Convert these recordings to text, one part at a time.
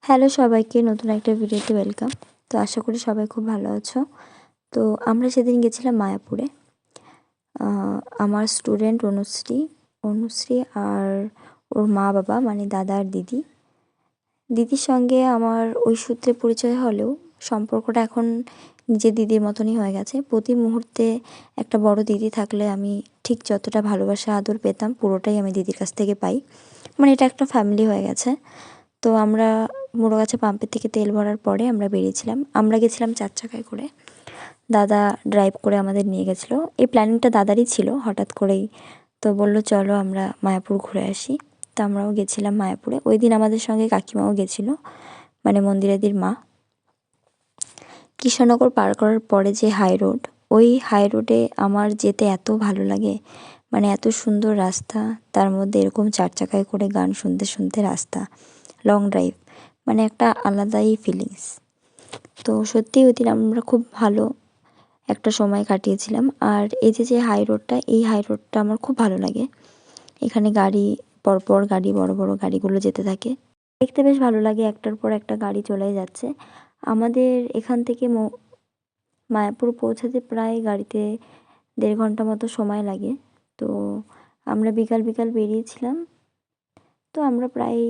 Hello সবাইকে, নতুন একটা ভিডিওতে ওয়েলকাম। তো আশা করি সবাই খুব ভালো আছো। তো আমরা সেদিন গেছিলাম মায়াপুরে। আমার স্টুডেন্ট অনুশ্রী আর ওর মা বাবা মানে দাদা আর দিদির সঙ্গে আমার ওই সূত্রে পরিচয় হলেও সম্পর্কটা এখন নিজের দিদির মতনই হয়ে গেছে। প্রতি মুহূর্তে একটা বড় দিদি থাকলে আমি ঠিক যতটা ভালোবাসা আদর পেতাম পুরোটাই আমি দিদির কাছ থেকে পাই। মানে এটা একটা ফ্যামিলি হয়ে গেছে। তো আমরা মুড়োগাছা পাম্পের থেকে তেল ভরার পরে আমরা বেরিয়েছিলাম। আমরা গেছিলাম 4 চাকায় করে। দাদা ড্রাইভ করে আমাদের নিয়ে গেছিলো। এই প্ল্যানিংটা দাদারই ছিল হঠাৎ করেই। তো বলল চলো আমরা মায়াপুর ঘুরে আসি। তো আমরাও গেছিলাম মায়াপুরে। ওই দিন আমাদের সঙ্গে কাকিমাও গেছিলো, মানে মন্দিরাদির মা। কৃষ্ণনগর পার করার পরে যে হাই রোড, ওই হাই রোডে আমার যেতে এত ভালো লাগে, মানে এত সুন্দর রাস্তা, তার মধ্যে এরকম 4 চাকায় করে গান শুনতে শুনতে রাস্তা, লং ড্রাইভ, মানে একটা আলাদাই ফিলিংস। তো সত্যিই ওই দিন আমরা খুব ভালো একটা সময় কাটিয়েছিলাম। আর এই যে হাই রোডটা, এই হাই রোডটা আমার খুব ভালো লাগে। এখানে গাড়ি পরপর গাড়ি, বড় বড় গাড়িগুলো যেতে থাকে, দেখতে বেশ ভালো লাগে। একটার পর একটা গাড়ি চলে যাচ্ছে। আমাদের এখান থেকে মায়াপুর পৌঁছাতে প্রায় গাড়িতে 1.5 ঘন্টা মতো সময় লাগে। তো আমরা বিকাল বিকাল বেরিয়েছিলাম। তো আমরা প্রায়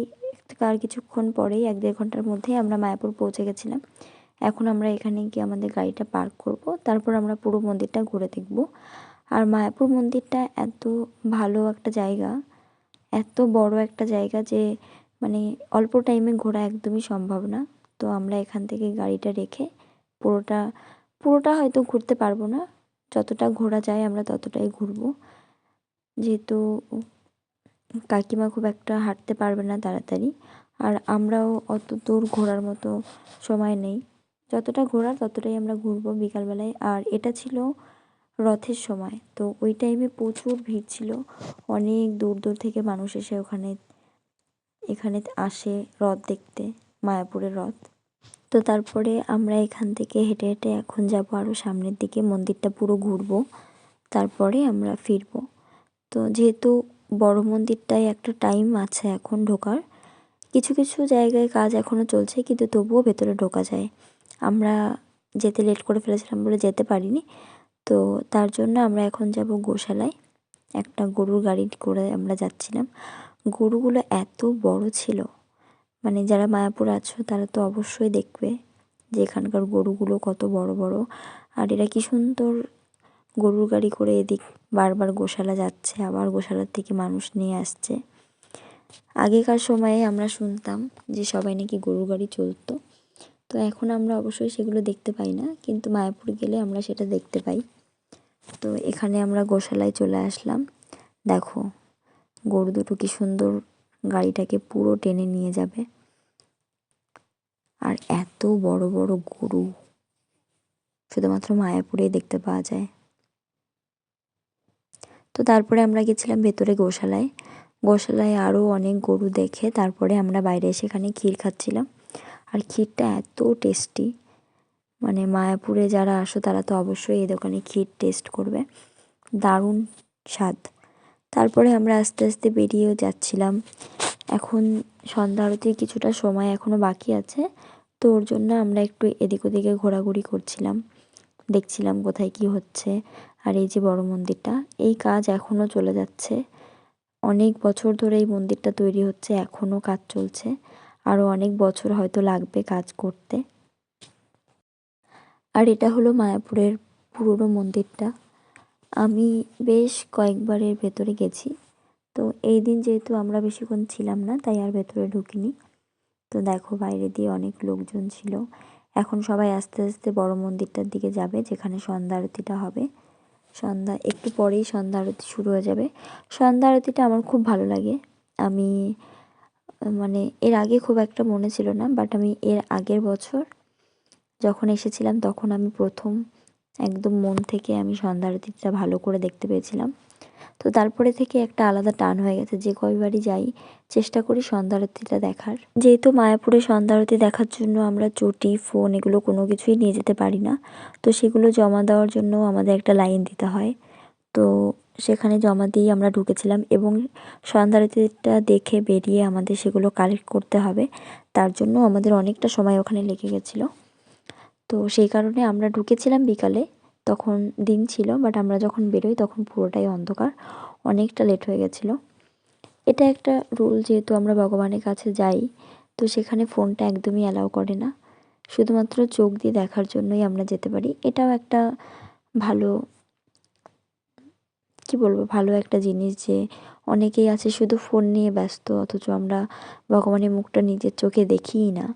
আর কিছুক্ষণ পরেই 1-1.5 ঘন্টার মধ্যেই আমরা মায়াপুর পৌঁছে গেছিলাম। এখন আমরা এখানে গিয়ে আমাদের গাড়িটা পার্ক করব, তারপর আমরা পুরো মন্দিরটা ঘুরে দেখব। আর মায়াপুর মন্দিরটা এত ভালো একটা জায়গা, এত বড় একটা জায়গা যে মানে অল্প টাইমে ঘোরা একদমই সম্ভব না। তো আমরা এখান থেকে গাড়িটা রেখে পুরোটা পুরোটা হয়তো ঘুরতে পারবো না, যতটা ঘোরা যায় আমরা ততটাই ঘুরবো। যেহেতু কাকিমা খুব একটা হাঁটতে পারবে না তাড়াতাড়ি, আর আমরাও অত দূর ঘোরার মতো সময় নেই। যতটা ঘোরার ততটাই আমরা ঘুরবো বিকালবেলায়। আর এটা ছিল রথের সময়, তো ওই টাইমে প্রচুর ভিড় ছিল। অনেক দূর দূর থেকে মানুষ এসে এখানে আসে রথ দেখতে, মায়াপুরের রথ। তো তারপরে আমরা এখান থেকে হেঁটে হেঁটে এখন যাব আরও সামনের দিকে, মন্দিরটা পুরো ঘুরবো, তারপরে আমরা ফিরবো। তো যেহেতু বড় মন্দিরটায় একটা টাইম আছে এখন ঢোকার, কিছু কিছু জায়গায় কাজ এখনও চলছে, কিন্তু তবুও ভেতরে ঢোকা যায়। আমরা যেতে লেট করে ফেলেছিলাম বলে যেতে পারিনি। তো তার জন্য আমরা এখন যাব গোশালায়। একটা গরুর গাড়ি করে আমরা যাচ্ছিলাম। গরুগুলো এত বড় ছিল, মানে যারা মায়াপুর আছো তারা তো অবশ্যই দেখবে যে এখানকার গরুগুলো কত বড় বড়। আর এরা কি সুন্দর গরুর গাড়ি করে এদিক বারবার গোশালা যাচ্ছে, আবার গোশালার থেকে মানুষ নিয়ে আসছে। আগেকার সময়ে আমরা শুনতাম যে সবাই নাকি গরুর গাড়ি চলতো। তো এখন আমরা অবশ্যই সেগুলো দেখতে পাই না, কিন্তু মায়াপুর গেলে আমরা সেটা দেখতে পাই। তো এখানে আমরা গোশালায় চলে আসলাম। দেখো গরু দুটো কি সুন্দর গাড়িটাকে পুরো টেনে নিয়ে যাবে। আর এত বড় বড় গরু শুধুমাত্র মায়াপুরেই দেখতে পাওয়া যায়। তো তারপরে আমরা গেছিলাম ভেতরে গোশালায় আরও অনেক গরু দেখে তারপরে আমরা বাইরে এসে এখানে ক্ষীর খাচ্ছিলাম। আর ক্ষীরটা এত টেস্টি, মানে মায়াপুরে যারা আসো তারা তো অবশ্যই এই দোকানে ক্ষীর টেস্ট করবে, দারুণ স্বাদ। তারপরে আমরা আস্তে আস্তে বেরিয়েও যাচ্ছিলাম। এখন সন্ধ্যা আরতির কিছুটা সময় এখনও বাকি আছে, তো ওর জন্য আমরা একটু এদিক ওদিকে ঘোরাঘুরি করছিলাম, দেখছিলাম কোথায় কি হচ্ছে। আর এই যে বড় মন্দিরটা, এই কাজ এখনও চলে যাচ্ছে। অনেক বছর ধরে এই মন্দিরটা তৈরি হচ্ছে, এখনও কাজ চলছে। আরও অনেক বছর হয়তো লাগবে কাজ করতে। আর এটা হলো মায়াপুরের পুরনো মন্দিরটা। আমি বেশ কয়েকবার এর ভেতরে গেছি। তো এই দিন যেহেতু আমরা বেশিক্ষণ ছিলাম না, তাই আর ভেতরে ঢুকিনি। তো দেখো বাইরে দিয়ে অনেক লোকজন ছিল। এখন সবাই আস্তে আস্তে বড় মন্দিরটার দিকে যাবে, যেখানে সন্ধ্যা আরতিটা হবে। একটু পরেই সন্ধ্যা আরতি শুরু হয়ে যাবে। সন্ধ্যা আরতিটা আমার খুব ভালো লাগে। আমি মানে এর আগে খুব একটা মনে ছিল না, বাট আমি এর আগের বছর যখন এসেছিলাম তখন আমি প্রথম একদম মন থেকে আমি সন্ধ্যা আরতিটা ভালো করে দেখতে পেয়েছিলাম। তো তারপরে থেকে একটা আলাদা টান হয়ে গেছে, যে কয়বারই যাই চেষ্টা করি সন্ধ্যা আরতিটা দেখার। যেহেতু মায়াপুরে সন্ধ্যা আরতি দেখার জন্য আমরা চটি, ফোন এগুলো কোনো কিছুই নিয়ে যেতে পারি না, তো সেগুলো জমা দেওয়ার জন্য আমাদের একটা লাইন দিতে হয়। তো সেখানে জমা দিয়ে আমরা ঢুকেছিলাম এবং সন্ধ্যা আরতিটা দেখে বেরিয়ে আমাদের সেগুলো কালেক্ট করতে হবে, তার জন্য আমাদের অনেকটা সময় ওখানে লেগে গেছিলো। তো সেই কারণে আমরা ঢুকেছিলাম বিকালে, তখন দিন ছিল, বাট আমরা যখন বেরোই তখন পুরোটাই অন্ধকার, অনেকটা লেট হয়ে গেছিলো। এটা একটা রুল, যেহেতু আমরা ভগবানের কাছে যাই, তো সেখানে ফোনটা একদমই অ্যালাউ করে না, শুধুমাত্র চোখ দিয়ে দেখার জন্যই আমরা যেতে পারি। এটাও একটা ভালো, কি বলবো, ভালো একটা জিনিস যে অনেকেই আছে শুধু ফোন নিয়ে ব্যস্ত, অথচ আমরা ভগবানের মুখটা নিজের চোখে দেখিই না।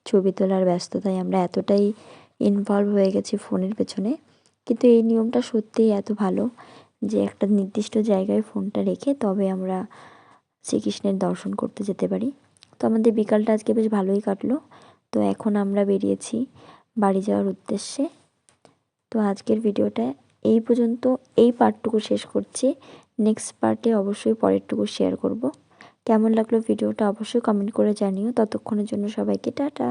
ছবি তোলার ব্যস্ততায় আমরা এতটাই ইনভলভ হয়ে গেছি ফোনের পেছনে। কিন্তু এই নিয়মটা সত্যিই এত ভালো যে একটা নির্দিষ্ট জায়গায় ফোনটা রেখে তবে আমরা শ্রীকৃষ্ণের দর্শন করতে যেতে পারি। তো আমাদের বিকালটা আজকে বেশ ভালোই কাটলো। তো এখন আমরা বেরিয়েছি বাড়ি যাওয়ার উদ্দেশ্যে। তো আজকের ভিডিওটা এই পর্যন্ত, এই পার্টটুকু শেষ করছি। নেক্সট পার্টে অবশ্যই পরেরটুকু শেয়ার করব। কেমন লাগলো ভিডিওটা অবশ্যই কমেন্ট করে জানিও। ততক্ষণের জন্য সবাইকে টাটা।